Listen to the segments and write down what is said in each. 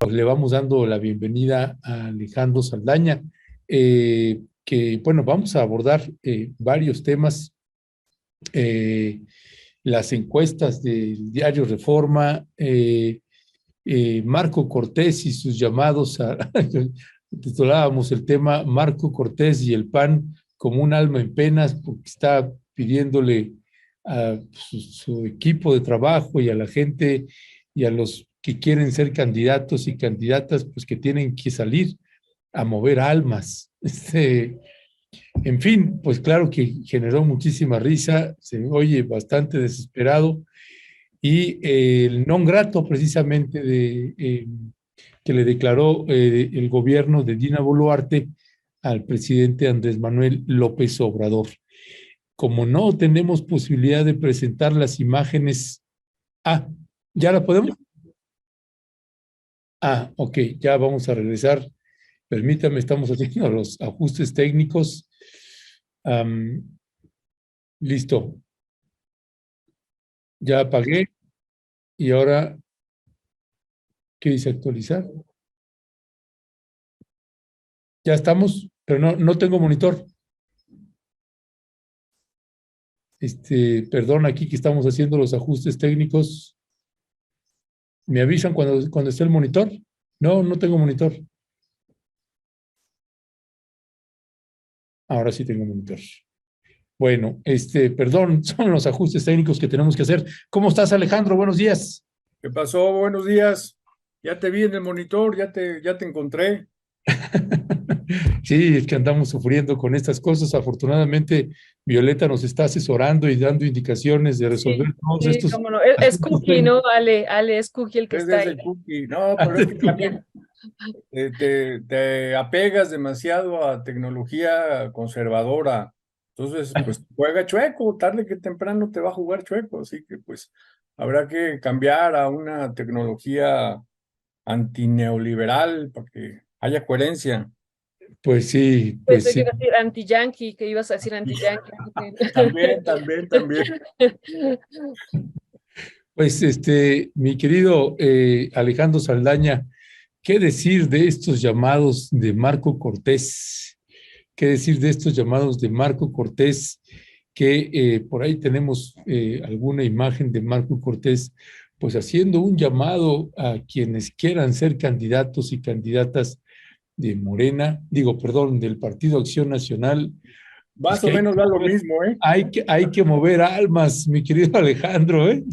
pues le vamos dando la bienvenida a Alejandro Saldaña, que bueno, vamos a abordar varios temas, eh, las encuestas del diario Reforma, Marco Cortés y sus llamados a, titulábamos el tema Marco Cortés y el PAN como un alma en penas, porque está pidiéndole a su equipo de trabajo y a la gente y a los que quieren ser candidatos y candidatas, pues que tienen que salir a mover almas. En fin, pues claro que generó muchísima risa, se oye bastante desesperado y el non grato precisamente que le declaró el gobierno de Dina Boluarte al presidente Andrés Manuel López Obrador. Como no tenemos posibilidad de presentar las imágenes, ¿ya la podemos? Ok, ya vamos a regresar. Permítame, estamos haciendo los ajustes técnicos. Um, Listo, ya apagué y ahora, ¿qué dice actualizar? Ya estamos, pero no tengo monitor. Perdón, aquí que estamos haciendo los ajustes técnicos. ¿Me avisan cuando esté el monitor? No tengo monitor. Ahora sí tengo monitor. Bueno, perdón, son los ajustes técnicos que tenemos que hacer. ¿Cómo estás, Alejandro? Buenos días. ¿Qué pasó? Buenos días. Ya te vi en el monitor, ya te encontré. Sí, es que andamos sufriendo con estas cosas. Afortunadamente, Violeta nos está asesorando y dando indicaciones de resolver Sí, todos sí, estos cómo no. Es asuntos Cookie, ¿no? Ale es Cookie el que Es está desde ahí. el cookie. No, pero es que también te apegas demasiado a tecnología conservadora. Entonces, pues juega chueco, tarde que temprano te va a jugar chueco. Así que pues habrá que cambiar a una tecnología antineoliberal para que haya coherencia. Pues sí, pues Pensé que sí. ibas a decir anti-yankee, que ibas a decir anti-yankee. También. Pues mi querido Alejandro Saldaña, ¿qué decir de estos llamados de Marco Cortés? ¿Qué decir de estos llamados de Marco Cortés? Que por ahí tenemos alguna imagen de Marco Cortés, pues haciendo un llamado a quienes quieran ser candidatos y candidatas de Morena, digo, perdón, del Partido Acción Nacional, pues Más que o menos da lo mismo, ¿eh? hay que mover almas, mi querido Alejandro, ¿eh?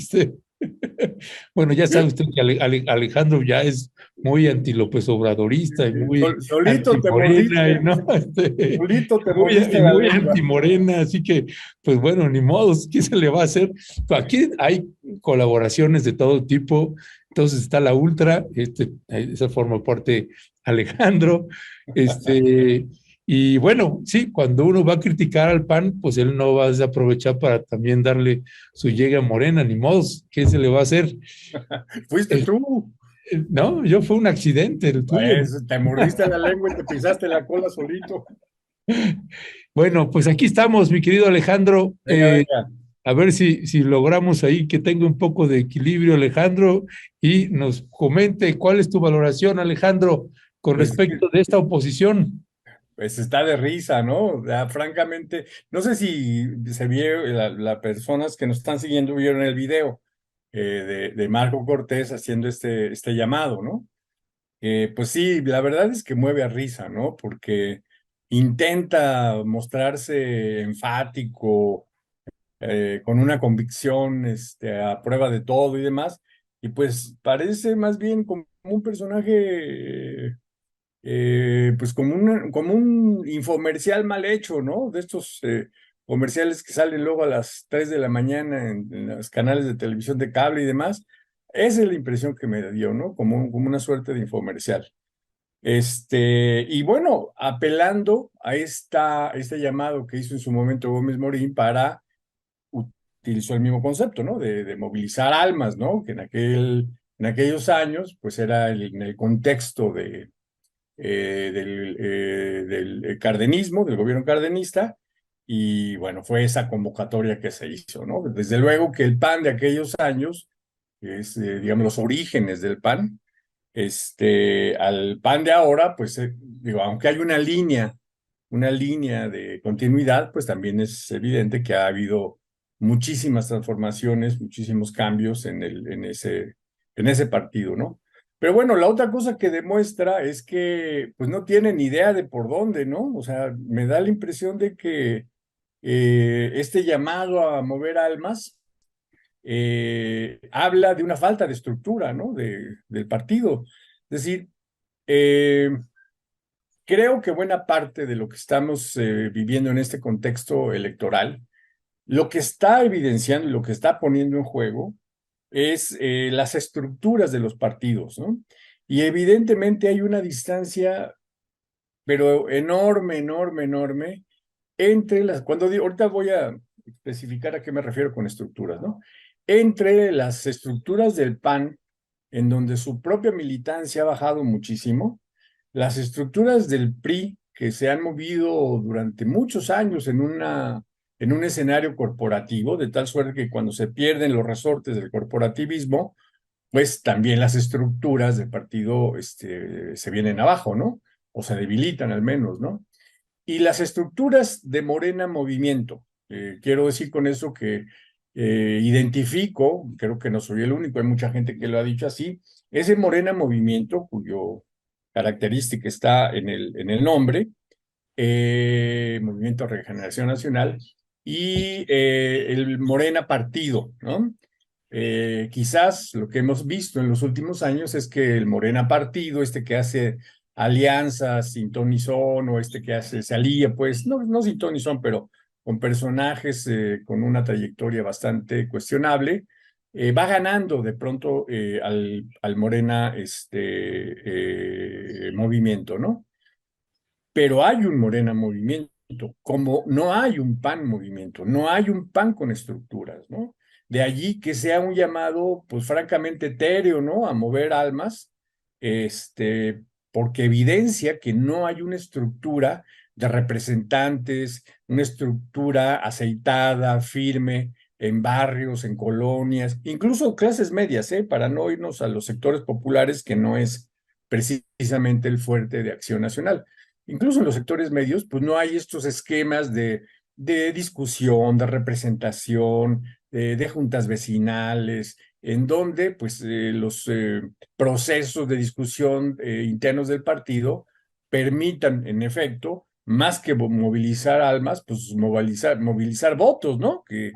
Bueno, ya sabe usted que Alejandro ya es muy anti López Obradorista y muy anti Solito te Morena y mordiste, no, solito te muy, mordiste y la muy lengua. anti Morena, así que, pues bueno, ni modos, ¿qué se le va a hacer? Aquí hay colaboraciones de todo tipo, entonces está la Ultra, esa forma parte Alejandro, y bueno, sí, cuando uno va a criticar al PAN, pues él no va a desaprovechar para también darle su llegue a Morena, ni modos, ¿qué se le va a hacer? Fuiste El- tú. no, yo fue un accidente, el tuyo. Pues, te mordiste la lengua y te pisaste la cola solito. Bueno, pues aquí estamos, mi querido Alejandro. Venga, venga. A ver si logramos ahí que tenga un poco de equilibrio, Alejandro, y nos comente cuál es tu valoración, Alejandro, con Pues, respecto de esta oposición. pues está de risa, ¿no? O sea, francamente, no sé si se vio, las personas que nos están siguiendo vieron el video de Marco Cortés haciendo este llamado, ¿no? Pues sí, la verdad es que mueve a risa, ¿no? Porque intenta mostrarse enfático, con una convicción, a prueba de todo y demás, y pues parece más bien como un personaje, pues como un infomercial mal hecho, ¿no? De estos comerciales que salen luego a las 3 de la mañana en los canales de televisión de cable y demás. Esa es la impresión que me dio, ¿no? Como una suerte de infomercial. Y bueno, apelando a este llamado que hizo en su momento Gómez Morín para utilizó el mismo concepto, ¿no? De movilizar almas, ¿no? Que en aquellos años, pues era en el contexto del cardenismo, del gobierno cardenista, y bueno, fue esa convocatoria que se hizo, ¿no? Desde luego que el PAN de aquellos años, que es, digamos, los orígenes del PAN, al PAN de ahora, pues digo, aunque hay una línea de continuidad, pues también es evidente que ha habido muchísimas transformaciones, muchísimos cambios en ese partido, ¿no? Pero bueno, la otra cosa que demuestra es que pues no tiene ni idea de por dónde, ¿no? O sea, me da la impresión de que este llamado a mover almas habla de una falta de estructura, ¿no? Del partido. Es decir, eh, creo que buena parte de lo que estamos viviendo en este contexto electoral, lo que está evidenciando y lo que está poniendo en juego es las estructuras de los partidos, ¿no? Y evidentemente hay una distancia, pero enorme, enorme, enorme, entre las, ahorita voy a especificar a qué me refiero con estructuras, ¿no? Entre las estructuras del PAN, en donde su propia militancia ha bajado muchísimo, las estructuras del PRI, que se han movido durante muchos años en un escenario corporativo, de tal suerte que cuando se pierden los resortes del corporativismo, pues también las estructuras del partido se vienen abajo, ¿no? O se debilitan al menos, ¿no? Y las estructuras de Morena Movimiento, quiero decir con eso que identifico, creo que no soy el único, hay mucha gente que lo ha dicho así, ese Morena Movimiento, cuyo característica está en el nombre, Movimiento de Regeneración Nacional, y el Morena Partido, ¿no? Quizás lo que hemos visto en los últimos años es que el Morena Partido, que hace alianzas sin ton ni son, o que se alía, pues, no sin ton ni son, pero con personajes con una trayectoria bastante cuestionable, va ganando de pronto al Morena movimiento, ¿no? Pero hay un Morena movimiento, como no hay un PAN movimiento, no hay un PAN con estructuras, ¿no? De allí que sea un llamado, pues francamente etéreo, ¿no? A mover almas, porque evidencia que no hay una estructura de representantes, una estructura aceitada, firme, en barrios, en colonias, incluso clases medias, para no irnos a los sectores populares, que no es precisamente el fuerte de Acción Nacional. Incluso en los sectores medios, pues no hay estos esquemas de discusión, de representación, de juntas vecinales, en donde pues los procesos de discusión internos del partido permitan, en efecto, más que movilizar almas, pues movilizar votos, ¿no? Que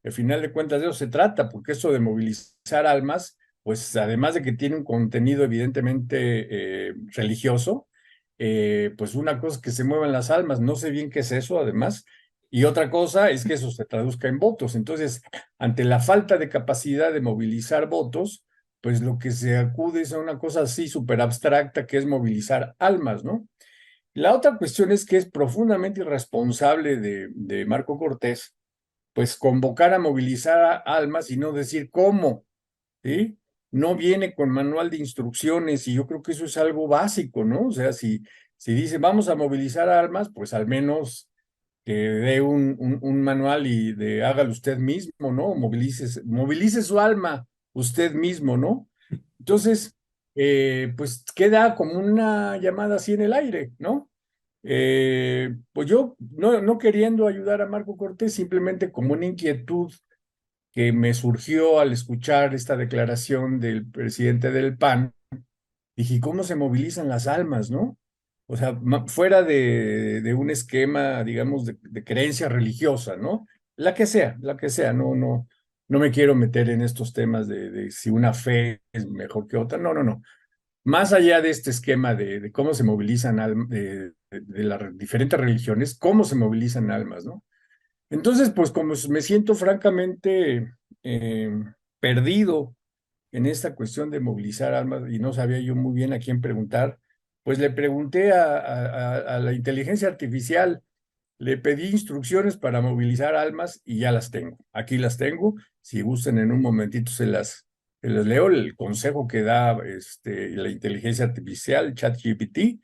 al final de cuentas de eso se trata, porque eso de movilizar almas, pues además de que tiene un contenido evidentemente religioso, pues una cosa es que se muevan las almas, no sé bien qué es eso además, y otra cosa es que eso se traduzca en votos. Entonces, ante la falta de capacidad de movilizar votos, pues lo que se acude es a una cosa así súper abstracta, que es movilizar almas, ¿no? La otra cuestión es que es profundamente irresponsable de Marco Cortés, pues convocar a movilizar almas y no decir cómo, ¿sí? No viene con manual de instrucciones, y yo creo que eso es algo básico, ¿no? O sea, si dice vamos a movilizar armas, pues al menos que dé un manual y hágalo usted mismo, ¿no? Movilice su alma usted mismo, ¿no? Entonces, pues queda como una llamada así en el aire, ¿no? Pues yo no queriendo ayudar a Marco Cortés, simplemente como una inquietud que me surgió al escuchar esta declaración del presidente del PAN, dije, ¿cómo se movilizan las almas, no? O sea, fuera de un esquema, digamos, de creencia religiosa, ¿no? La que sea, no me quiero meter en estos temas de si una fe es mejor que otra, no. Más allá de este esquema de cómo se movilizan de las diferentes religiones, cómo se movilizan almas, ¿no? Entonces, pues como me siento francamente eh, perdido en esta cuestión de movilizar almas y no sabía yo muy bien a quién preguntar, pues le pregunté a la inteligencia artificial, le pedí instrucciones para movilizar almas y ya las tengo. Aquí las tengo. Si gustan en un momentito se las leo, el consejo que da la inteligencia artificial, ChatGPT.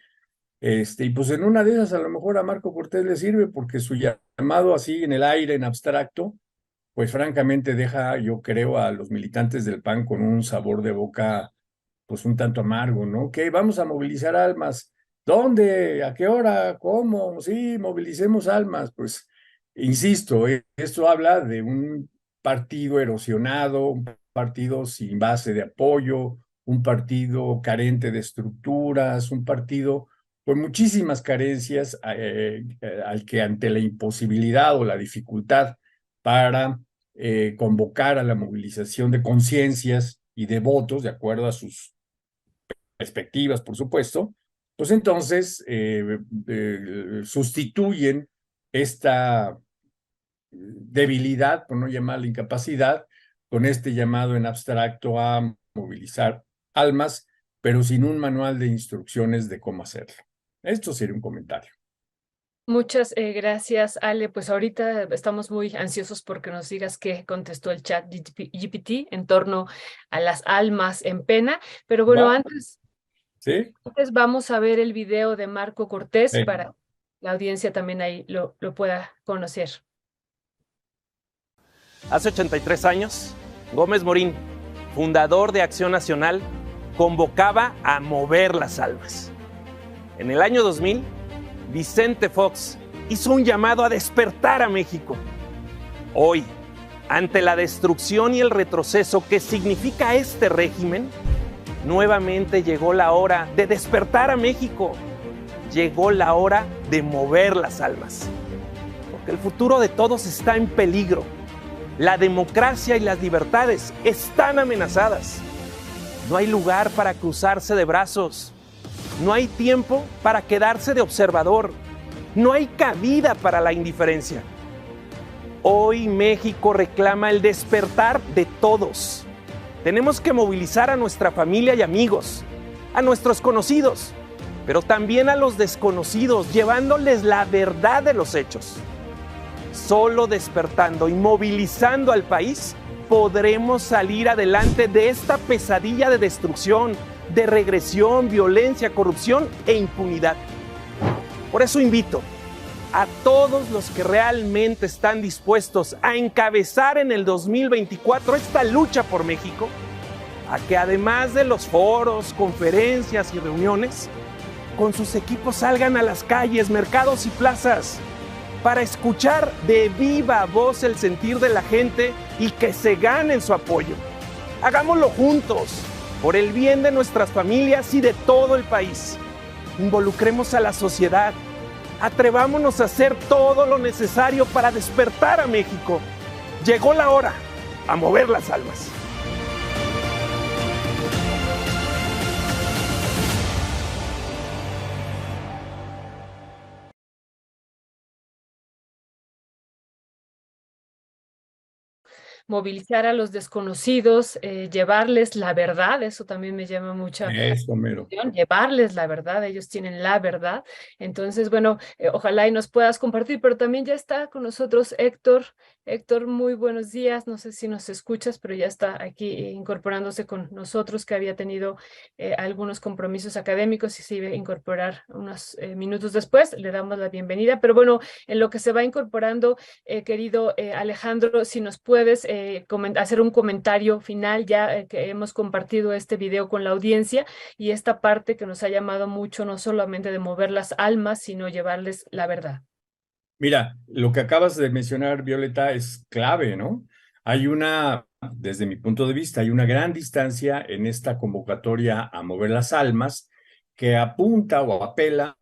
Y pues en una de esas a lo mejor a Marco Cortés le sirve, porque su llamado así en el aire, en abstracto, pues francamente deja, yo creo, a los militantes del PAN con un sabor de boca pues un tanto amargo, ¿no? Que vamos a movilizar almas. ¿Dónde? ¿A qué hora? ¿Cómo? Sí, movilicemos almas. Pues, insisto, esto habla de un partido erosionado, un partido sin base de apoyo, un partido carente de estructuras, un partido con muchísimas carencias al que ante la imposibilidad o la dificultad para convocar a la movilización de conciencias y de votos, de acuerdo a sus perspectivas, por supuesto, pues entonces sustituyen esta debilidad, por no llamarla incapacidad, con este llamado en abstracto a movilizar almas, pero sin un manual de instrucciones de cómo hacerlo. Esto sería un comentario. Muchas gracias, Ale. Pues ahorita estamos muy ansiosos porque nos digas qué contestó el chat GPT en torno a las almas en pena. Pero bueno, ¿Va? antes ¿Sí? vamos a ver el video de Marco Cortés Sí. para que la audiencia también ahí lo pueda conocer. Hace 83 años, Gómez Morín, fundador de Acción Nacional, convocaba a mover las almas. En el año 2000, Vicente Fox hizo un llamado a despertar a México. Hoy, ante la destrucción y el retroceso que significa este régimen, nuevamente llegó la hora de despertar a México. Llegó la hora de mover las almas. Porque el futuro de todos está en peligro. La democracia y las libertades están amenazadas. No hay lugar para cruzarse de brazos. No hay tiempo para quedarse de observador. No hay cabida para la indiferencia. Hoy México reclama el despertar de todos. Tenemos que movilizar a nuestra familia y amigos, a nuestros conocidos, pero también a los desconocidos, llevándoles la verdad de los hechos. Solo despertando y movilizando al país podremos salir adelante de esta pesadilla de destrucción, de regresión, violencia, corrupción e impunidad. Por eso invito a todos los que realmente están dispuestos a encabezar en el 2024 esta lucha por México, a que además de los foros, conferencias y reuniones, con sus equipos salgan a las calles, mercados y plazas para escuchar de viva voz el sentir de la gente y que se ganen su apoyo. Hagámoslo juntos, por el bien de nuestras familias y de todo el país. Involucremos a la sociedad. Atrevámonos a hacer todo lo necesario para despertar a México. Llegó la hora a mover las almas. Movilizar a los desconocidos, llevarles la verdad, eso también me llama mucha Eso, mero. atención, llevarles la verdad, ellos tienen la verdad. Entonces, bueno, ojalá y nos puedas compartir, pero también ya está con nosotros Héctor. Héctor, muy buenos días, no sé si nos escuchas, pero ya está aquí incorporándose con nosotros, que había tenido algunos compromisos académicos y se iba a incorporar unos minutos después. Le damos la bienvenida, pero bueno, en lo que se va incorporando, querido Alejandro, si nos puedes hacer un comentario final, ya que hemos compartido este video con la audiencia y esta parte que nos ha llamado mucho, no solamente de mover las almas, sino llevarles la verdad. Mira, lo que acabas de mencionar, Violeta, es clave, ¿no? Desde mi punto de vista, hay una gran distancia en esta convocatoria a mover las almas que apunta o apela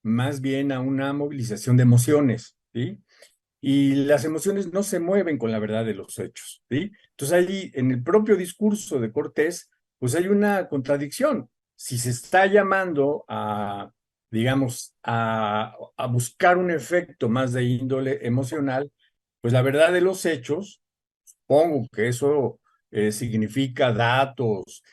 más bien a una movilización de emociones, ¿sí? Y las emociones no se mueven con la verdad de los hechos, ¿sí? Entonces ahí, en el propio discurso de Cortés, pues hay una contradicción. Si se está llamando a, digamos, a buscar un efecto más de índole emocional, pues la verdad de los hechos, supongo que eso significa datos,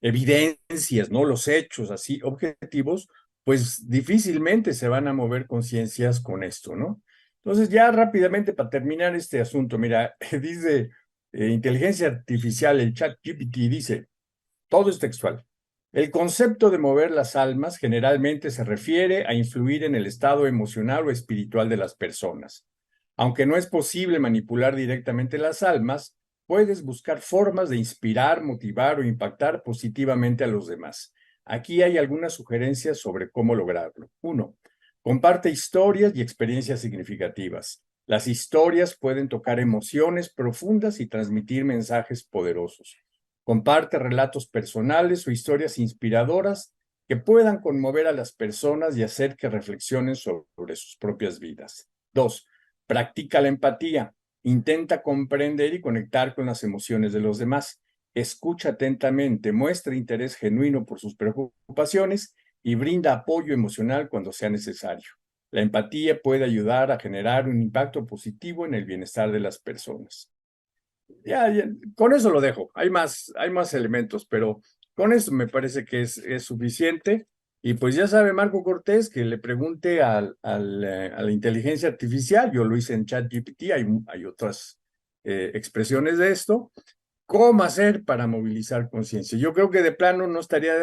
evidencias, ¿no? Los hechos así objetivos, pues difícilmente se van a mover conciencias con esto, ¿no? Entonces, ya rápidamente para terminar este asunto, mira, dice inteligencia artificial, el chat GPT dice, todo es textual. El concepto de mover las almas generalmente se refiere a influir en el estado emocional o espiritual de las personas. Aunque no es posible manipular directamente las almas, puedes buscar formas de inspirar, motivar o impactar positivamente a los demás. Aquí hay algunas sugerencias sobre cómo lograrlo. 1. Comparte historias y experiencias significativas. Las historias pueden tocar emociones profundas y transmitir mensajes poderosos. Comparte relatos personales o historias inspiradoras que puedan conmover a las personas y hacer que reflexionen sobre sus propias vidas. 2. Practica la empatía. Intenta comprender y conectar con las emociones de los demás. Escucha atentamente, muestra interés genuino por sus preocupaciones y brinda apoyo emocional cuando sea necesario. La empatía puede ayudar a generar un impacto positivo en el bienestar de las personas. Ya, con eso lo dejo. Hay más elementos, pero con eso me parece que es suficiente. Y pues ya sabe Marco Cortés que le pregunte a la inteligencia artificial, yo lo hice en ChatGPT, hay otras expresiones de esto, cómo hacer para movilizar conciencia. Yo creo que de plano no estaría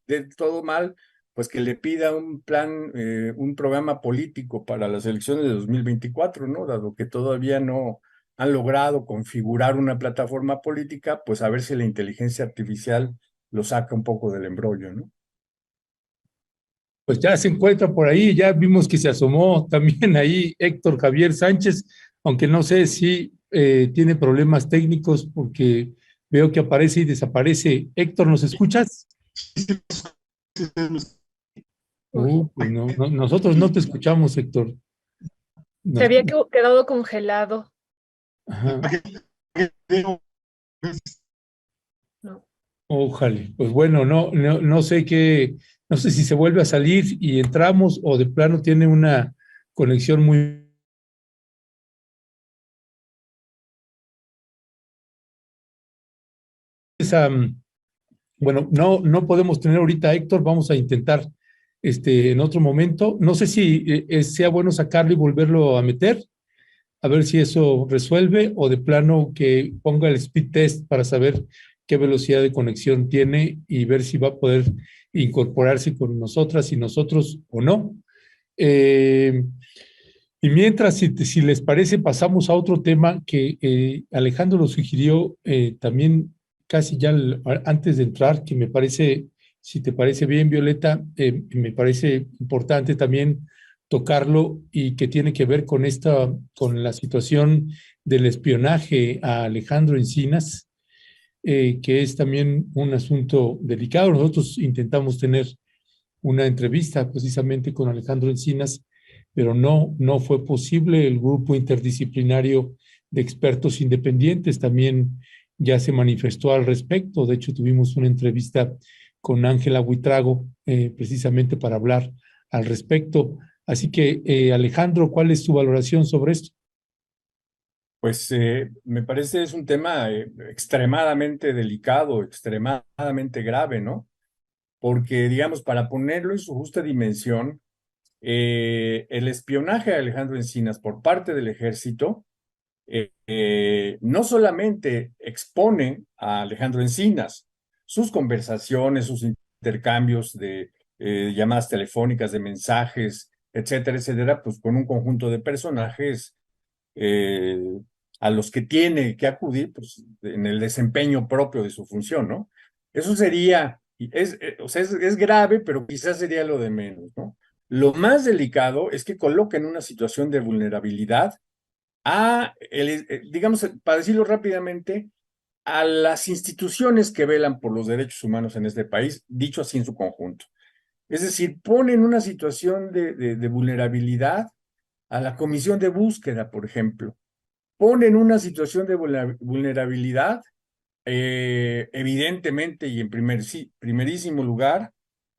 de todo mal, pues que le pida un plan, un programa político para las elecciones de 2024, ¿no? Dado que todavía no han logrado configurar una plataforma política, pues a ver si la inteligencia artificial lo saca un poco del embrollo, ¿no? Pues ya se encuentra por ahí, ya vimos que se asomó también ahí Héctor Javier Sánchez, aunque no sé si tiene problemas técnicos porque veo que aparece y desaparece. Héctor, ¿nos escuchas? Pues no, nosotros no te escuchamos, Héctor. Se había quedado congelado. Ajá. No. Ojalá. Pues bueno, no sé qué, no sé si se vuelve a salir y entramos o de plano tiene una conexión muy... Bueno, no podemos tener ahorita a Héctor, vamos a intentar en otro momento. No sé si sea bueno sacarlo y volverlo a meter, a ver si eso resuelve o de plano que ponga el speed test para saber qué velocidad de conexión tiene y ver si va a poder incorporarse con nosotras y nosotros o no. Y mientras, si les parece, pasamos a otro tema que Alejandro lo sugirió también casi ya antes de entrar, que me parece, si te parece bien, Violeta, me parece importante también tocarlo y que tiene que ver con con la situación del espionaje a Alejandro Encinas, que es también un asunto delicado. Nosotros intentamos tener una entrevista precisamente con Alejandro Encinas, pero no fue posible. El grupo interdisciplinario de expertos independientes también ya se manifestó al respecto. De hecho, tuvimos una entrevista con Ángela Buitrago precisamente para hablar al respecto. Así que, Alejandro, ¿cuál es tu valoración sobre esto? Pues me parece es un tema extremadamente delicado, extremadamente grave, ¿no? Porque, digamos, para ponerlo en su justa dimensión, el espionaje a Alejandro Encinas por parte del ejército no solamente expone a Alejandro Encinas, sus conversaciones, sus intercambios de llamadas telefónicas, de mensajes, etcétera, etcétera, pues con un conjunto de personajes eh, a los que tiene que acudir pues, en el desempeño propio de su función, ¿no? Eso sería, o sea, es grave, pero quizás sería lo de menos, ¿no? Lo más delicado es que coloca en una situación de vulnerabilidad digamos, para decirlo rápidamente, a las instituciones que velan por los derechos humanos en este país, dicho así en su conjunto. Es decir, pone en una situación de vulnerabilidad a la comisión de búsqueda, por ejemplo. Pone en una situación de vulnerabilidad, evidentemente y en primerísimo lugar,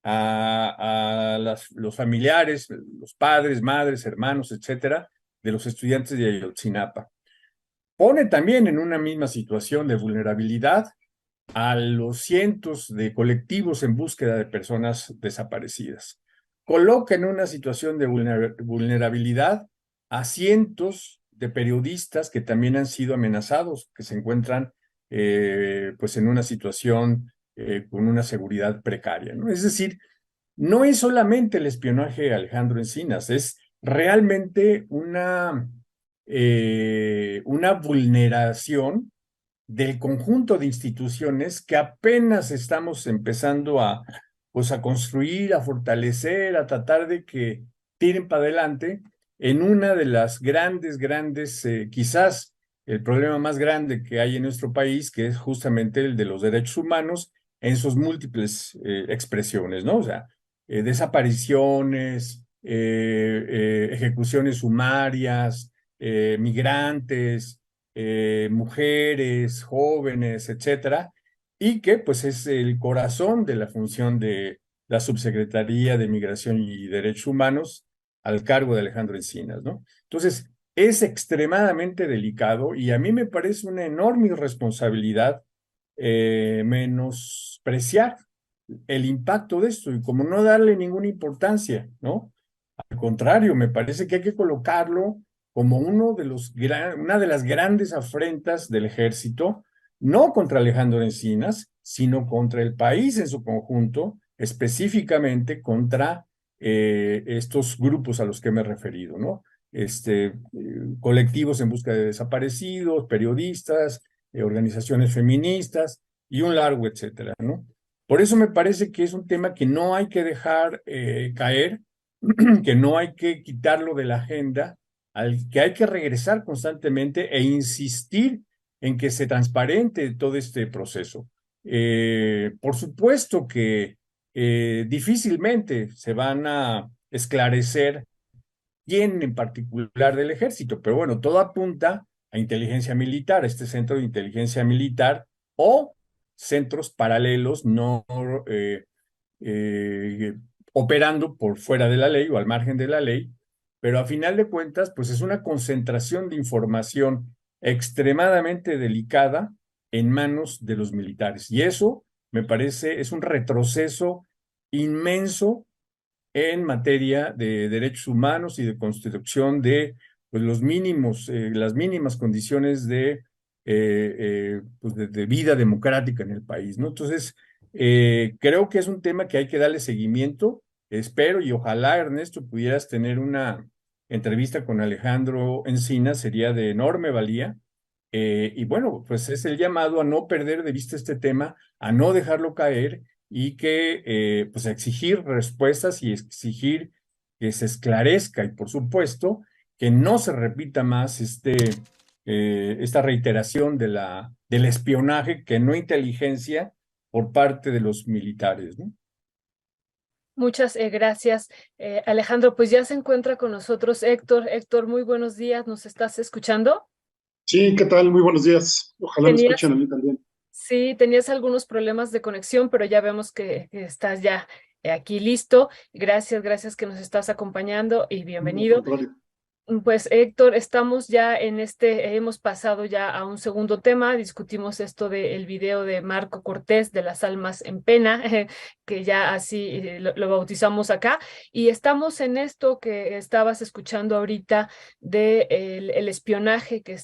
a los familiares, los padres, madres, hermanos, etcétera, de los estudiantes de Ayotzinapa. Pone también en una misma situación de vulnerabilidad a los cientos de colectivos en búsqueda de personas desaparecidas. Coloca en una situación de vulnerabilidad a cientos de periodistas que también han sido amenazados, que se encuentran pues en una situación con una seguridad precaria, ¿no? Es decir, no es solamente el espionaje a Alejandro Encinas, es realmente una vulneración del conjunto de instituciones que apenas estamos empezando pues a construir, a fortalecer, a tratar de que tiren para adelante en una de las grandes, quizás el problema más grande que hay en nuestro país, que es justamente el de los derechos humanos en sus múltiples expresiones, ¿no? O sea, desapariciones, ejecuciones sumarias, migrantes, mujeres, jóvenes, etcétera, y que pues es el corazón de la función de la Subsecretaría de Migración y Derechos Humanos al cargo de Alejandro Encinas, ¿no? Entonces, es extremadamente delicado y a mí me parece una enorme irresponsabilidad menospreciar el impacto de esto y como no darle ninguna importancia, ¿no? Al contrario, me parece que hay que colocarlo como una de las grandes afrentas del ejército, no contra Alejandro Encinas, sino contra el país en su conjunto, específicamente contra estos grupos a los que me he referido, ¿no? Colectivos en busca de desaparecidos, periodistas, organizaciones feministas y un largo etcétera, ¿no? Por eso me parece que es un tema que no hay que dejar caer, que no hay que quitarlo de la agenda, al que hay que regresar constantemente e insistir en que se transparente todo este proceso. Por supuesto que difícilmente se van a esclarecer quién en particular del ejército, pero bueno, todo apunta a inteligencia militar, este centro de inteligencia militar o centros paralelos no eh, operando por fuera de la ley o al margen de la ley, pero a final de cuentas, pues es una concentración de información extremadamente delicada en manos de los militares. Y eso, me parece, es un retroceso inmenso en materia de derechos humanos y de construcción de pues, las mínimas condiciones pues, de vida democrática en el país, ¿no? Entonces, creo que es un tema que hay que darle seguimiento. Espero y ojalá, Ernesto, pudieras tener una entrevista con Alejandro Encinas, sería de enorme valía. Y bueno, pues es el llamado a no perder de vista este tema, a no dejarlo caer y que pues exigir respuestas y exigir que se esclarezca y por supuesto que no se repita más esta reiteración del espionaje que no inteligencia por parte de los militares, ¿no? Muchas gracias, Alejandro. Pues ya se encuentra con nosotros Héctor. Héctor, muy buenos días. ¿Nos estás escuchando? Sí, ¿qué tal? Muy buenos días. Ojalá me escuchen a mí también. Sí, tenías algunos problemas de conexión, pero ya vemos que estás ya aquí listo. Gracias que nos estás acompañando y bienvenido. Al contrario. Pues Héctor, estamos ya hemos pasado ya a un segundo tema, discutimos esto del video de Marco Cortés de las almas en pena, que ya así lo bautizamos acá, y estamos en esto que estabas escuchando ahorita de el espionaje que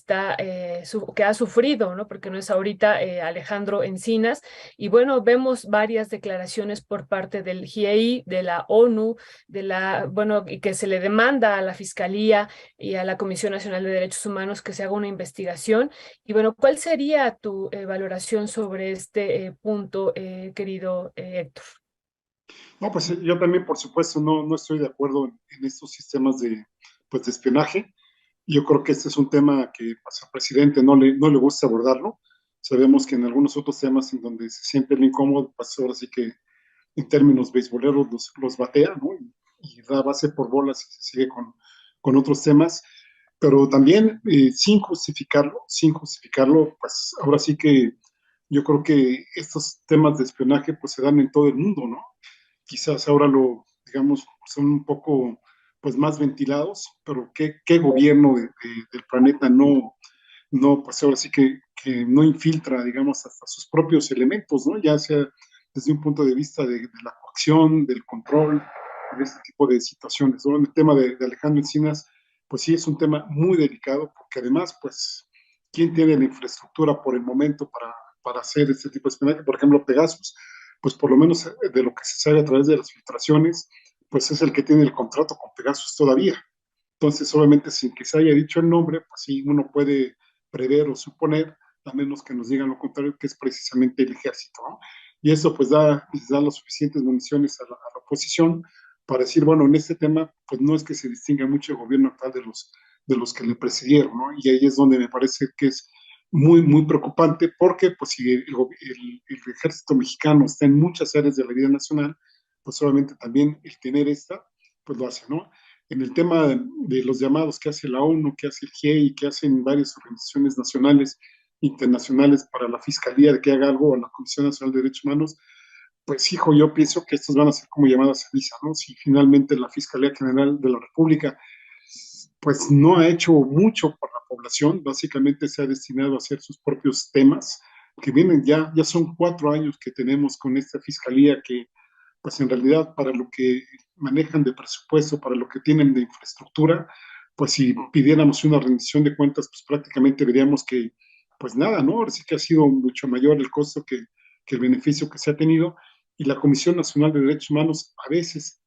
que ha sufrido, ¿no? Porque no es ahorita Alejandro Encinas, y bueno, vemos varias declaraciones por parte del GIEI, de la ONU, y que se le demanda a la Fiscalía y a la Comisión Nacional de Derechos Humanos que se haga una investigación. Y bueno, ¿cuál sería tu valoración sobre este punto, querido Héctor? No, pues yo también, por supuesto, no estoy de acuerdo en estos sistemas pues, de espionaje. Yo creo que este es un tema que pues, al presidente no le gusta abordarlo. Sabemos que en algunos otros temas en donde se siente el incómodo, pues ahora sí que en términos beisboleros los batea, ¿no? Y da base por bolas y se sigue con otros temas, pero también sin justificarlo, pues ahora sí que yo creo que estos temas de espionaje pues se dan en todo el mundo, ¿no? Quizás ahora digamos, son un poco pues más ventilados, pero ¿qué gobierno del planeta pues ahora sí que no infiltra, digamos, hasta sus propios elementos, ¿no? Ya sea desde un punto de vista de la coacción, del control, de este tipo de situaciones, ¿no? El tema de Alejandro Encinas, pues sí es un tema muy delicado, porque además, pues, ¿quién tiene la infraestructura por el momento para hacer este tipo de espionaje? Por ejemplo, Pegasus, pues por lo menos de lo que se sabe a través de las filtraciones, pues es el que tiene el contrato con Pegasus todavía. Entonces, obviamente, sin que se haya dicho el nombre, pues sí, uno puede prever o suponer a menos que nos digan lo contrario, que es precisamente el ejército, ¿no? Y eso pues les da las suficientes municiones a la oposición para decir, bueno, en este tema, pues no es que se distinga mucho el gobierno actual de los que le precedieron, ¿no? Y ahí es donde me parece que es muy, muy preocupante, porque pues si el ejército mexicano está en muchas áreas de la vida nacional, pues obviamente también el tener esta, pues lo hace, ¿no? En el tema de los llamados que hace la ONU, que hace el GIEI, que hacen varias organizaciones nacionales, internacionales para la Fiscalía de que haga algo, o la Comisión Nacional de Derechos Humanos, pues hijo, yo pienso que estos van a ser como llamadas a misa, ¿no? Si finalmente la Fiscalía General de la República pues no ha hecho mucho por la población, básicamente se ha destinado a hacer sus propios temas, que vienen ya son 4 años que tenemos con esta Fiscalía que pues en realidad para lo que manejan de presupuesto, para lo que tienen de infraestructura, pues si pidiéramos una rendición de cuentas, pues prácticamente veríamos que, pues nada, ¿no? Ahora sí que ha sido mucho mayor el costo que el beneficio que se ha tenido. Y la Comisión Nacional de Derechos Humanos a veces,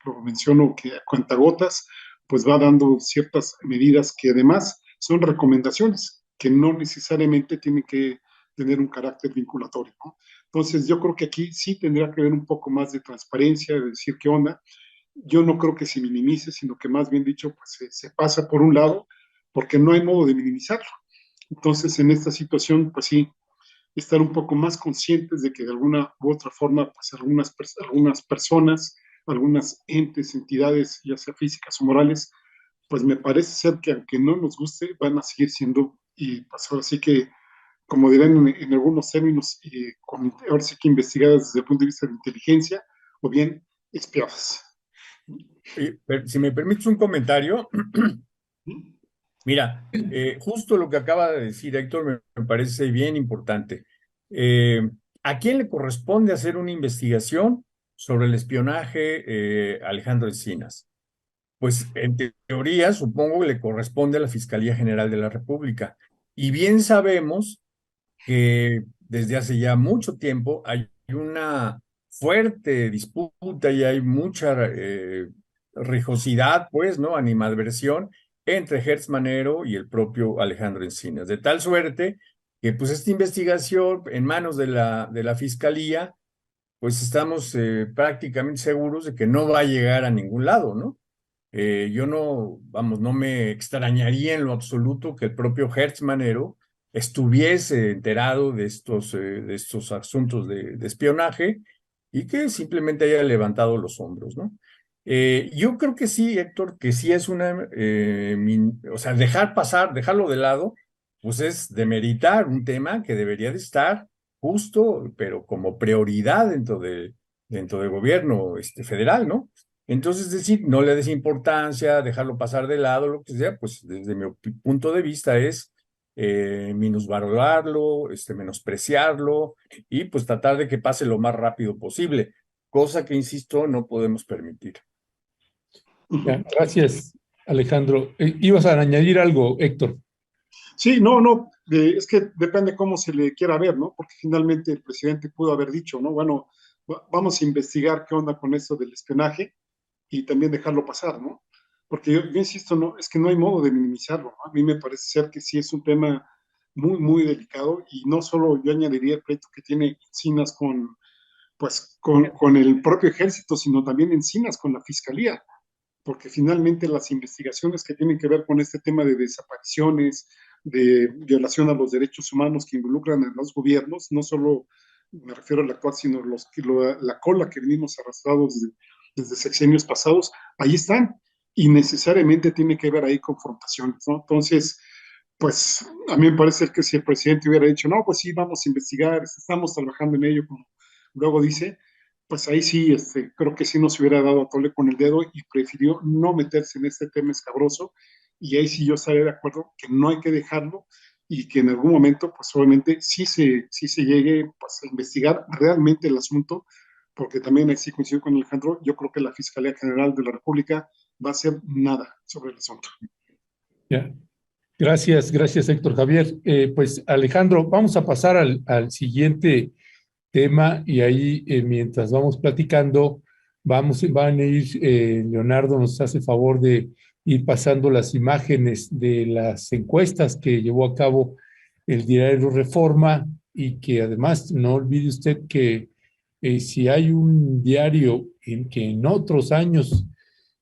lo menciono que a cuentagotas, pues va dando ciertas medidas que además son recomendaciones, que no necesariamente tienen que tener un carácter vinculatorio, ¿no? Entonces, yo creo que aquí sí tendría que haber un poco más de transparencia, de decir qué onda. Yo no creo que se minimice, sino que más bien dicho, pues se pasa por un lado, porque no hay modo de minimizarlo. Entonces, en esta situación, pues sí, estar un poco más conscientes de que de alguna u otra forma, pues algunas personas, algunas entes, entidades, ya sea físicas o morales, pues me parece ser que aunque no nos guste, van a seguir siendo, y pues ahora sí que como dirán en algunos términos, ahora sí que investigadas desde el punto de vista de inteligencia o bien espiadas. Si me permites un comentario, mira, justo lo que acaba de decir Héctor me parece bien importante. ¿A quién le corresponde hacer una investigación sobre el espionaje a Alejandro Encinas? Pues en teoría supongo que le corresponde a la Fiscalía General de la República. Y bien sabemos que desde hace ya mucho tiempo hay una fuerte disputa y hay mucha rijosidad, pues, ¿no? Animadversión entre Hertz Manero y el propio Alejandro Encinas, de tal suerte que, pues, esta investigación en manos de la Fiscalía, pues estamos prácticamente seguros de que no va a llegar a ningún lado, ¿no? Yo no, vamos, no me extrañaría en lo absoluto que el propio Hertz Manero estuviese enterado de estos asuntos de espionaje y que simplemente haya levantado los hombros, ¿no? Yo creo que sí, Héctor, que sí es o sea, dejarlo de lado, pues es demeritar un tema que debería de estar justo, pero como prioridad dentro del gobierno federal, ¿no? Entonces, decir, no le des importancia, dejarlo pasar de lado, lo que sea, pues desde mi punto de vista es minusvalorarlo, menospreciarlo y pues tratar de que pase lo más rápido posible, cosa que, insisto, no podemos permitir. Ya, gracias, Alejandro. ¿Ibas a añadir algo, Héctor? Sí, no, es que depende cómo se le quiera ver, ¿no? Porque finalmente el presidente pudo haber dicho, ¿no? Bueno, vamos a investigar qué onda con eso del espionaje y también dejarlo pasar, ¿no? Porque yo insisto, no, es que no hay modo de minimizarlo, ¿no? A mí me parece ser que sí es un tema muy, muy delicado y no solo yo añadiría el pleito que tiene Encinas con el propio ejército, sino también Encinas con la fiscalía, porque finalmente las investigaciones que tienen que ver con este tema de desapariciones, de violación a los derechos humanos que involucran a los gobiernos, no solo me refiero al actual, sino la cola que venimos arrastrados desde sexenios pasados, ahí están, y necesariamente tiene que haber ahí confrontaciones, ¿no? Entonces, pues a mí me parece que si el presidente hubiera dicho, no, pues sí, vamos a investigar, estamos trabajando en ello, como luego dice, pues ahí sí, creo que sí nos hubiera dado a tole con el dedo y prefirió no meterse en este tema escabroso, y ahí sí yo estaría de acuerdo que no hay que dejarlo y que en algún momento, pues obviamente sí se llegue pues, a investigar realmente el asunto, porque también ahí sí coincido con Alejandro, yo creo que la Fiscalía General de la República va a hacer nada sobre el asunto. Ya. Gracias, Héctor Javier. Pues Alejandro, vamos a pasar al siguiente tema y ahí mientras vamos platicando, van a ir, Leonardo nos hace favor de ir pasando las imágenes de las encuestas que llevó a cabo el diario Reforma, y que además no olvide usted que si hay un diario en que en otros años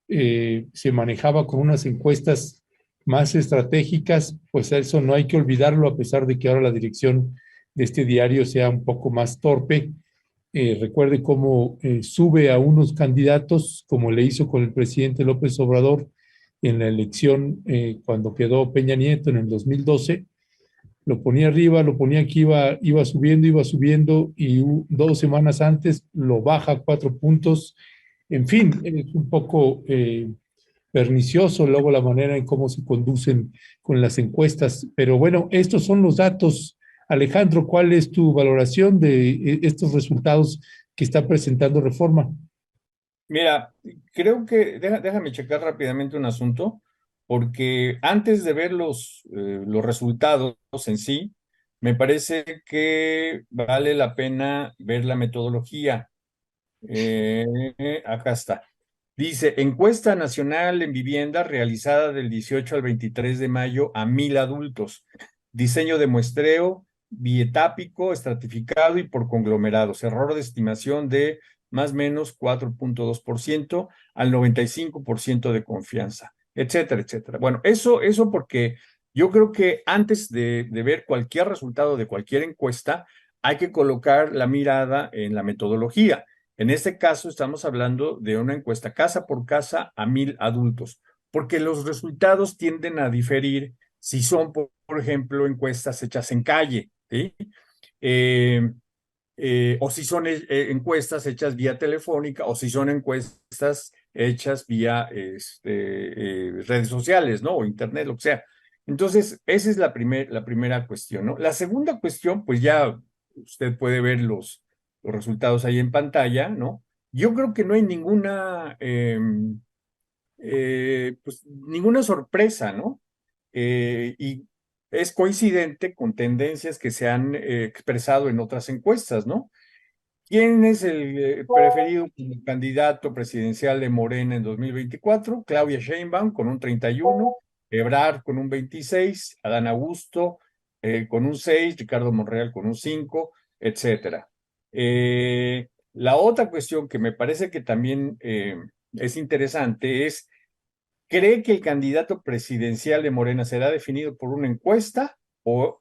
se manejaba con unas encuestas más estratégicas, pues eso no hay que olvidarlo, a pesar de que ahora la dirección de este diario sea un poco más torpe. Recuerde cómo sube a unos candidatos, como le hizo con el presidente López Obrador en la elección cuando quedó Peña Nieto en el 2012. Lo ponía arriba, lo ponía aquí, iba subiendo, y 2 semanas antes lo baja 4 puntos. En fin, es un poco pernicioso luego la manera en cómo se conducen con las encuestas. Pero bueno, estos son los datos. Alejandro, ¿cuál es tu valoración de estos resultados que está presentando Reforma? Mira, creo que, déjame checar rápidamente un asunto, porque antes de ver los resultados en sí, me parece que vale la pena ver la metodología. Acá está. Dice, encuesta nacional en vivienda realizada del 18 al 23 de mayo a 1,000 adultos. Diseño de muestreo, bietápico, estratificado y por conglomerados. Error de estimación de más o menos 4,2% al 95% de confianza, etcétera, etcétera. Bueno, eso porque yo creo que antes de ver cualquier resultado de cualquier encuesta, hay que colocar la mirada en la metodología. En este caso estamos hablando de una encuesta casa por casa a 1,000 adultos, porque los resultados tienden a diferir si son, por ejemplo, encuestas hechas en calle, ¿sí? Eh, o si son encuestas hechas vía telefónica, o si son encuestas hechas vía redes sociales, ¿no? O internet, lo que sea. Entonces, esa es la primera cuestión, ¿no? La segunda cuestión, pues ya usted puede ver los resultados ahí en pantalla, ¿no? Yo creo que no hay pues, ninguna sorpresa, ¿no? Y es coincidente con tendencias que se han expresado en otras encuestas, ¿no? ¿Quién es el preferido como candidato presidencial de Morena en 2024? Claudia Sheinbaum con un 31, Ebrard con un 26, Adán Augusto con un 6, Ricardo Monreal con un 5, etcétera. La otra cuestión que me parece que también es interesante es, ¿cree que el candidato presidencial de Morena será definido por una encuesta o,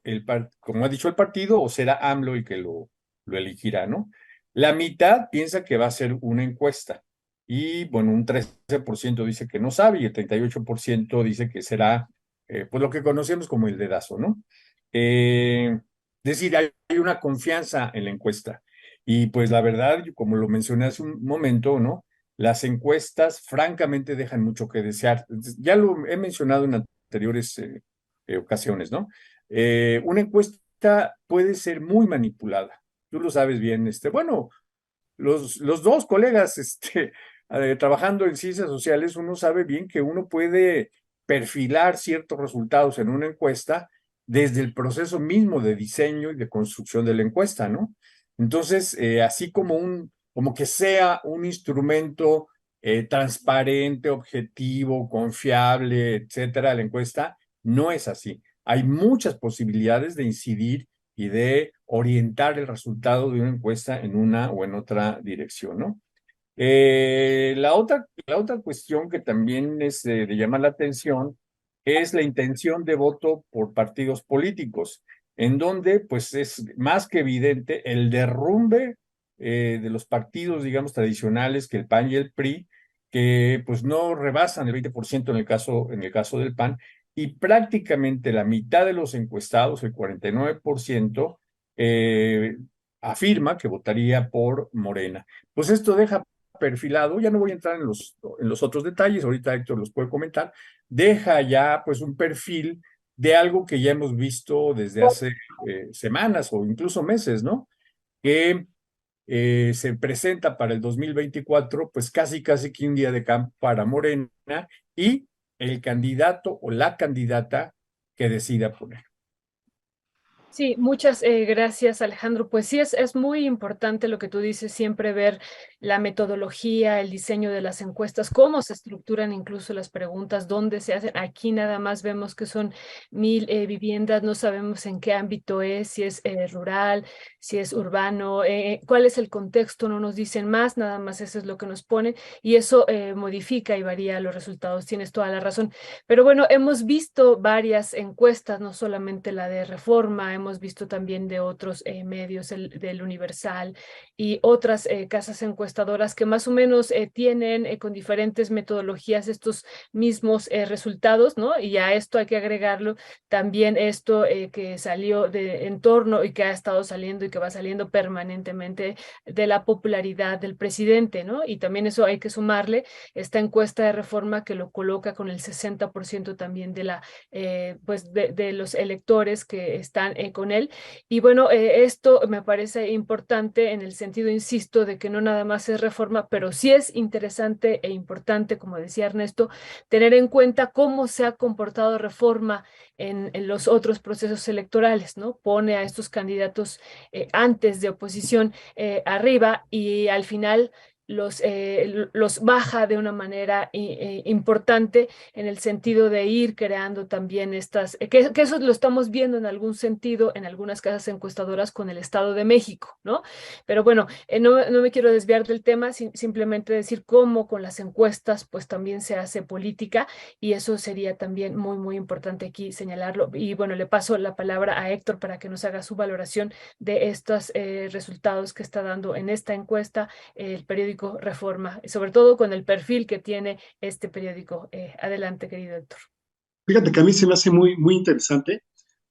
como ha dicho el partido, o será AMLO el que lo elegirá, ¿no? La mitad piensa que va a ser una encuesta y, bueno, un 13% dice que no sabe y el 38% dice que será, pues, lo que conocemos como el dedazo, ¿no? Es decir, hay una confianza en la encuesta. Y pues la verdad, como lo mencioné hace un momento, ¿no? Las encuestas francamente dejan mucho que desear. Ya lo he mencionado en anteriores ocasiones, ¿no? Una encuesta puede ser muy manipulada. Tú lo sabes bien. Bueno, los dos colegas trabajando en ciencias sociales, uno sabe bien que uno puede perfilar ciertos resultados en una encuesta desde el proceso mismo de diseño y de construcción de la encuesta, ¿no? Entonces, así como que sea un instrumento transparente, objetivo, confiable, etcétera, la encuesta, no es así. Hay muchas posibilidades de incidir y de orientar el resultado de una encuesta en una o en otra dirección, ¿no? La otra cuestión que también es de llamar la atención es la intención de voto por partidos políticos, en donde pues es más que evidente el derrumbe de los partidos, digamos, tradicionales, que el PAN y el PRI, que pues no rebasan el 20% en el caso del PAN, y prácticamente la mitad de los encuestados, el 49%, afirma que votaría por Morena. Pues esto deja perfilado, ya no voy a entrar en los otros detalles, ahorita Héctor los puede comentar, deja ya pues un perfil de algo que ya hemos visto desde hace semanas o incluso meses, ¿no? Que se presenta para el 2024, pues casi que un día de campo para Morena y el candidato o la candidata que decida poner. Sí, muchas gracias, Alejandro. Pues sí, es muy importante lo que tú dices, siempre ver la metodología, el diseño de las encuestas, cómo se estructuran incluso las preguntas, dónde se hacen. Aquí nada más vemos que son 1,000 viviendas, no sabemos en qué ámbito es, si es rural, si es urbano, cuál es el contexto, no nos dicen más, nada más eso es lo que nos ponen y eso modifica y varía los resultados. Tienes toda la razón. Pero bueno, hemos visto varias encuestas, no solamente la de Reforma, hemos visto también de otros medios, del Universal y otras casas encuestadoras que más o menos tienen con diferentes metodologías estos mismos resultados, ¿no? Y a esto hay que agregarlo también esto que salió de entorno y que ha estado saliendo y que va saliendo permanentemente de la popularidad del presidente, ¿no? Y también eso hay que sumarle esta encuesta de Reforma que lo coloca con el 60% también de pues de los electores que están con él. Y bueno, esto me parece importante en el sentido, insisto, de que no nada más es Reforma, pero sí es interesante e importante, como decía Ernesto, tener en cuenta cómo se ha comportado Reforma en los otros procesos electorales, ¿no? Pone a estos candidatos antes de oposición arriba y al final los baja de una manera importante en el sentido de ir creando también que eso lo estamos viendo en algún sentido en algunas casas encuestadoras con el Estado de México, ¿no? Pero bueno, no me quiero desviar del tema, simplemente decir cómo con las encuestas pues también se hace política y eso sería también muy, muy importante aquí señalarlo. Y bueno, le paso la palabra a Héctor para que nos haga su valoración de estos resultados que está dando en esta encuesta el periódico Reforma, sobre todo con el perfil que tiene este periódico. Adelante, querido Héctor. Fíjate que a mí se me hace muy, muy interesante.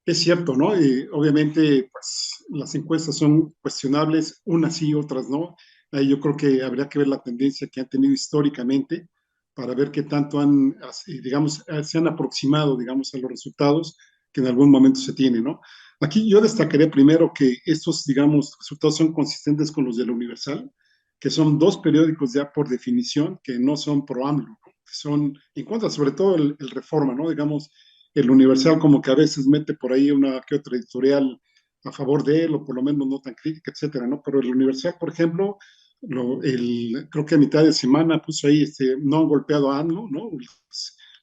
Es cierto, ¿no? Obviamente, pues las encuestas son cuestionables, unas sí, otras no. Ahí yo creo que habría que ver la tendencia que han tenido históricamente para ver qué tanto digamos, se han aproximado, digamos, a los resultados que en algún momento se tienen, ¿no? Aquí yo destacaría primero que estos, digamos, resultados son consistentes con los del Universal, que son dos periódicos ya por definición que no son pro AMLO, ¿no? Que son en contra, sobre todo el Reforma, ¿no? Digamos, el Universal como que a veces mete por ahí una que otra editorial a favor de él, o por lo menos no tan crítica, etcétera, ¿no? Pero el Universal, por ejemplo, creo que a mitad de semana puso ahí, no han golpeado a AMLO, ¿no?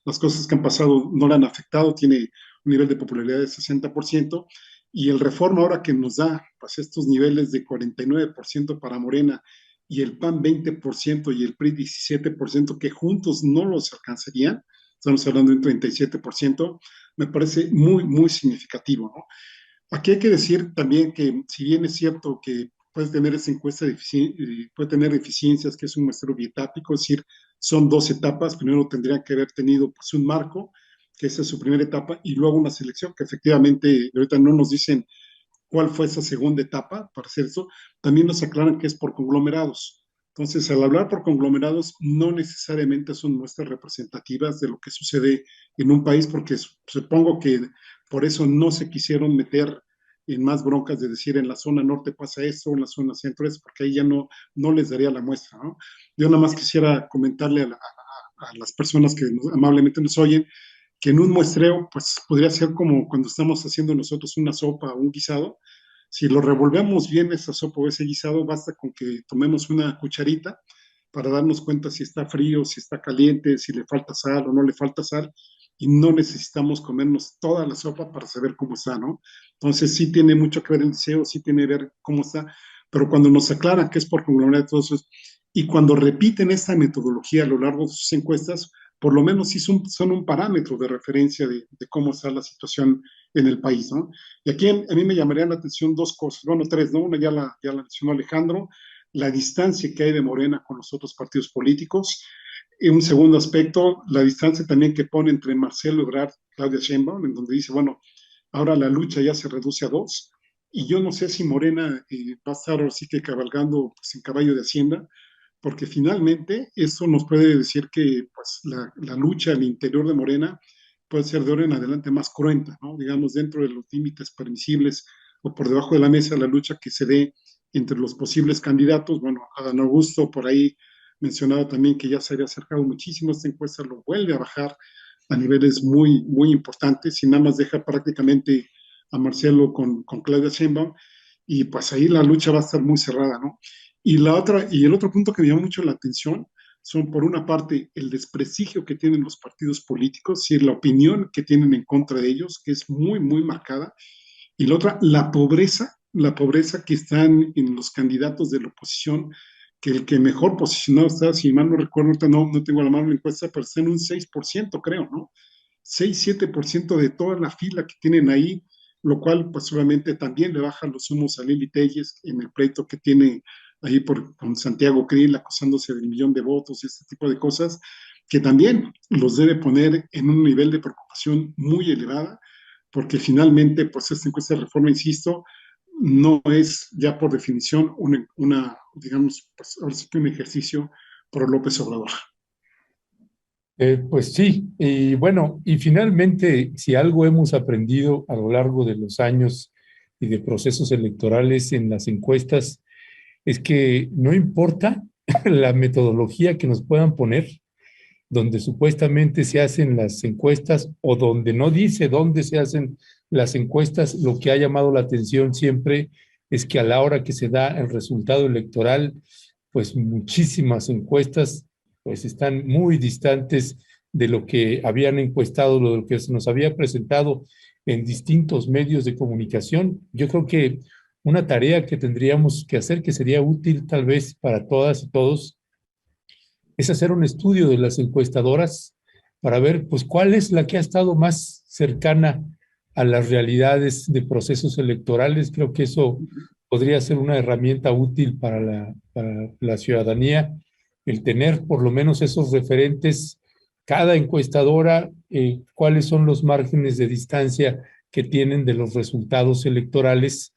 Las cosas que han pasado no le han afectado, tiene un nivel de popularidad de 60%, y el Reforma ahora que nos da, pues, estos niveles de 49% para Morena, y el PAN 20% y el PRI 17%, que juntos no los alcanzarían, estamos hablando de un 37%, me parece muy, muy significativo, ¿no? Aquí hay que decir también que si bien es cierto que puede tener esa encuesta, puede tener deficiencias, que es un muestreo bietápico, es decir, son dos etapas, primero tendrían que haber tenido pues un marco, que esa es su primera etapa, y luego una selección, que efectivamente ahorita no nos dicen cuál fue esa segunda etapa para hacer eso, también nos aclaran que es por conglomerados. Entonces, al hablar por conglomerados, no necesariamente son muestras representativas de lo que sucede en un país, porque supongo que por eso no se quisieron meter en más broncas de decir en la zona norte pasa esto, en la zona centro es, porque ahí ya no les daría la muestra, ¿no? Yo nada más quisiera comentarle a las personas que amablemente nos oyen, que en un muestreo, pues podría ser como cuando estamos haciendo nosotros una sopa o un guisado. Si lo revolvemos bien esa sopa o ese guisado, basta con que tomemos una cucharita para darnos cuenta si está frío, si está caliente, si le falta sal o no le falta sal, y no necesitamos comernos toda la sopa para saber cómo está, ¿no? Entonces sí tiene mucho que ver el deseo, sí tiene que ver cómo está, pero cuando nos aclaran que es por conglomerar todos esos, y cuando repiten esta metodología a lo largo de sus encuestas, por lo menos sí son un parámetro de referencia de cómo está la situación en el país, ¿no? Y aquí a mí me llamarían la atención dos cosas, bueno, tres, ¿no? Una ya la mencionó Alejandro, la distancia que hay de Morena con los otros partidos políticos. Y un segundo aspecto, la distancia también que pone entre Marcelo Ebrard y Claudia Sheinbaum, en donde dice, bueno, ahora la lucha ya se reduce a dos, y yo no sé si Morena va a estar así que cabalgando pues, en caballo de Hacienda, porque finalmente eso nos puede decir que pues, la lucha al interior de Morena puede ser de ahora en adelante más cruenta, ¿no? Digamos, dentro de los límites permisibles o por debajo de la mesa, la lucha que se dé entre los posibles candidatos. Bueno, Adán Augusto por ahí mencionaba también que ya se había acercado muchísimo, esta encuesta lo vuelve a bajar a niveles muy, muy importantes y nada más deja prácticamente a Marcelo con Claudia Sheinbaum, y pues ahí la lucha va a estar muy cerrada, ¿no? Y el otro punto que me llama mucho la atención son, por una parte, el desprestigio que tienen los partidos políticos, y la opinión que tienen en contra de ellos, que es muy, muy marcada, y la otra, la pobreza que están en los candidatos de la oposición, que el que mejor posicionado está, si mal no recuerdo, ahorita no tengo a la mano la encuesta, pero está en un 6%, creo, ¿no? 6-7% de toda la fila que tienen ahí, lo cual pues obviamente también le baja los humos a Lili Telles en el pleito que tiene ahí con Santiago Krill acusándose del 1 millón de votos y este tipo de cosas, que también los debe poner en un nivel de preocupación muy elevada, porque finalmente pues esta encuesta de reforma, insisto, no es ya por definición digamos, pues ahora sí que un ejercicio por López Obrador. Pues sí, y bueno, y finalmente, si algo hemos aprendido a lo largo de los años y de procesos electorales en las encuestas, es que no importa la metodología que nos puedan poner, donde supuestamente se hacen las encuestas o donde no dice dónde se hacen las encuestas, lo que ha llamado la atención siempre es que a la hora que se da el resultado electoral, pues muchísimas encuestas pues están muy distantes de lo que habían encuestado, de lo que se nos había presentado en distintos medios de comunicación. Yo creo que una tarea que tendríamos que hacer, que sería útil tal vez para todas y todos, es hacer un estudio de las encuestadoras para ver pues cuál es la que ha estado más cercana a las realidades de procesos electorales. Creo que eso podría ser una herramienta útil para la ciudadanía, el tener por lo menos esos referentes, cada encuestadora, cuáles son los márgenes de distancia que tienen de los resultados electorales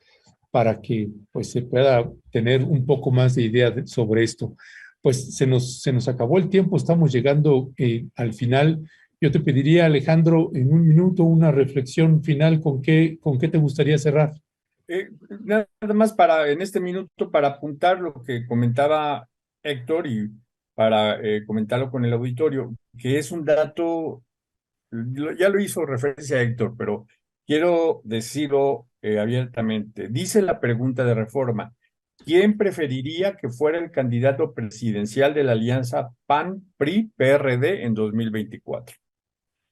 para que pues, se pueda tener un poco más de idea sobre esto. Pues se nos acabó el tiempo, estamos llegando al final. Yo te pediría, Alejandro, en un minuto una reflexión final, ¿con qué te gustaría cerrar? Nada más en este minuto, para apuntar lo que comentaba Héctor y para comentarlo con el auditorio, que es un dato, ya lo hizo referencia a Héctor, pero quiero decirlo abiertamente. Dice la pregunta de Reforma: ¿quién preferiría que fuera el candidato presidencial de la alianza PAN-PRI-PRD en 2024?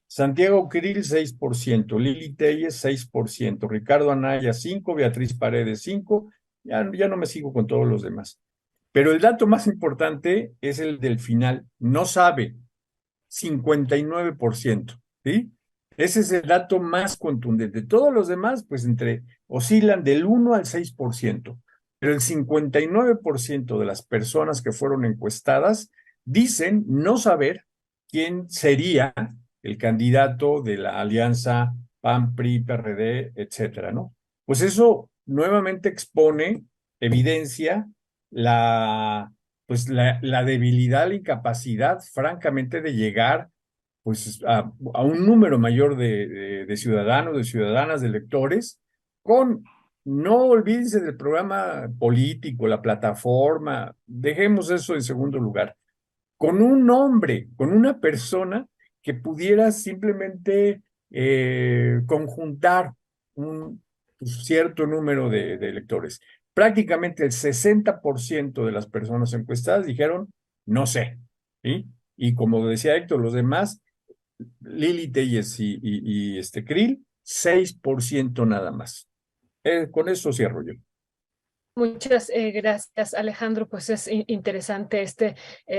Santiago Krill, 6%, Lili Telles, 6%, Ricardo Anaya, 5%, Beatriz Paredes, 5%, ya no me sigo con todos los demás. Pero el dato más importante es el del final, no sabe, 59%, ¿sí? Ese es el dato más contundente. Todos los demás, pues oscilan del 1 al 6%, pero el 59% de las personas que fueron encuestadas dicen no saber quién sería el candidato de la alianza PAN, PRI, PRD, etcétera, ¿no? Pues eso nuevamente expone, evidencia la debilidad, la incapacidad, francamente, de llegar pues a un número mayor de ciudadanos, de ciudadanas, de electores, no olvídense del programa político, la plataforma, dejemos eso en segundo lugar, con un nombre, con una persona que pudiera simplemente conjuntar un cierto número de electores. Prácticamente el 60% de las personas encuestadas dijeron, no sé, ¿sí? Y como decía Héctor, los demás, Lili Telles y Krill, 6% nada más. Con eso cierro yo. Muchas gracias, Alejandro. Pues es interesante este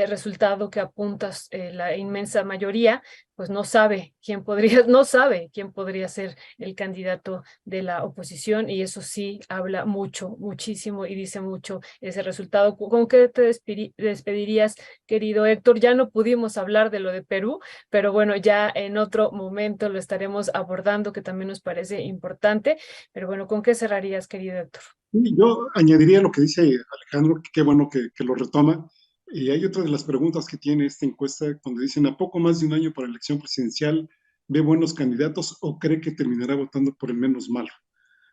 resultado que apuntas. La inmensa mayoría, pues no sabe quién podría ser el candidato de la oposición, y eso sí habla muchísimo y dice mucho ese resultado. ¿Con qué te despedirías, querido Héctor? Ya no pudimos hablar de lo de Perú, pero bueno, ya en otro momento lo estaremos abordando, que también nos parece importante. Pero bueno, ¿con qué cerrarías, querido Héctor? Yo añadiría lo que dice Alejandro, que qué bueno que lo retoma. Y hay otra de las preguntas que tiene esta encuesta, donde dicen: ¿a poco más de un año para la elección presidencial ve buenos candidatos o cree que terminará votando por el menos malo?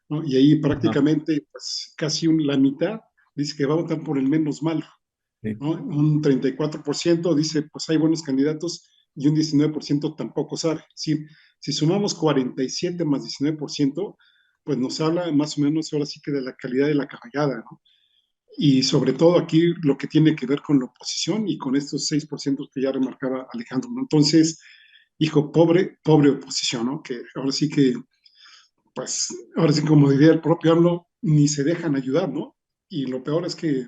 ¿No? Y ahí prácticamente pues, casi la mitad dice que va a votar por el menos malo, ¿no? Un 34% dice pues hay buenos candidatos, y un 19% tampoco sabe. Si sumamos 47 más 19%, pues nos habla más o menos ahora sí que de la calidad de la caballada, ¿no? Y sobre todo aquí lo que tiene que ver con la oposición y con estos 6% que ya remarcaba Alejandro, ¿no? Entonces, hijo, pobre oposición, ¿no? Que ahora sí que, pues, ahora sí como diría el propio AMLO, ni se dejan ayudar, ¿no? Y lo peor es que,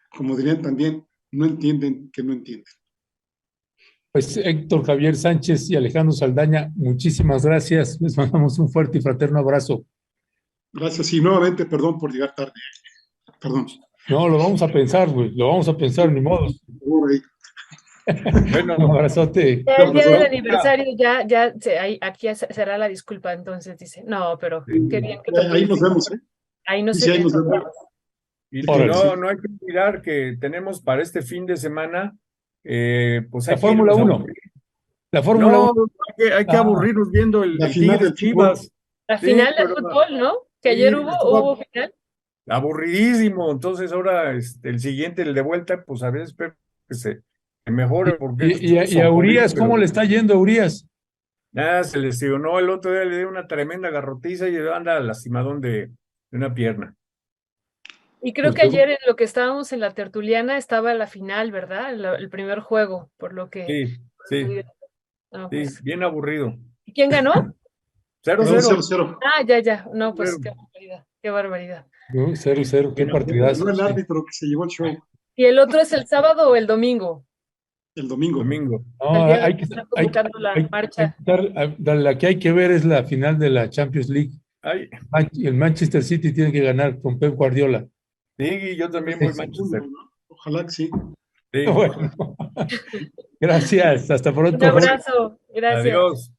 como dirían también, no entienden que no entienden. Pues Héctor Javier Sánchez y Alejandro Saldaña, muchísimas gracias. Les mandamos un fuerte y fraterno abrazo. Gracias y nuevamente perdón por llegar tarde. Perdón. No, lo vamos a pensar, güey, lo vamos a pensar, ni modo. Bueno, Un abrazote. Ya el día del pues, aniversario, aquí será la disculpa, entonces dice, no, pero qué bien que lo Ahí nos pudiste. vemos, ¿eh? Ahí no Sí, sé sí, ahí qué nos vemos. y Órale, sí. no hay que olvidar que tenemos para este fin de semana, pues La hay que Fórmula irnos a 1. aburrir. La Fórmula No, 1. hay que Ah. aburrirnos viendo La el final Tigres del fútbol. Chivas. La Sí, final de pero fútbol, ¿no? Que sí, ayer estuvo hubo final. aburridísimo. Entonces ahora el siguiente, el de vuelta, pues a ver, espero que se mejore porque Y a Urias, ¿cómo le está yendo a Urias? nada, se lesionó el otro día, le dio una tremenda garrotiza y anda lastimadón de una pierna. Y creo Pues que ayer en lo que estábamos en la tertuliana estaba la final, ¿verdad? El primer juego, por lo que... Sí, sí, No, sí, pues. bien aburrido. ¿Y quién ganó? 0-0. 0-0. Ah, ya. No, pues 0-0. qué barbaridad, qué barbaridad. 0-0, qué partidazo. Fue el Sí. árbitro que se llevó el show ¿Y el otro es el sábado o el domingo? el domingo. Domingo. El No, día de hay que que, están convocando la marcha. la que hay que ver es la final de la Champions League. Ay, El Manchester City tiene que ganar con Pep Guardiola. sí, yo también Sí, voy sí. Manchester. ¿No? Ojalá que sí. Sí. Bueno, gracias. Hasta Un pronto. abrazo, gracias. Adiós.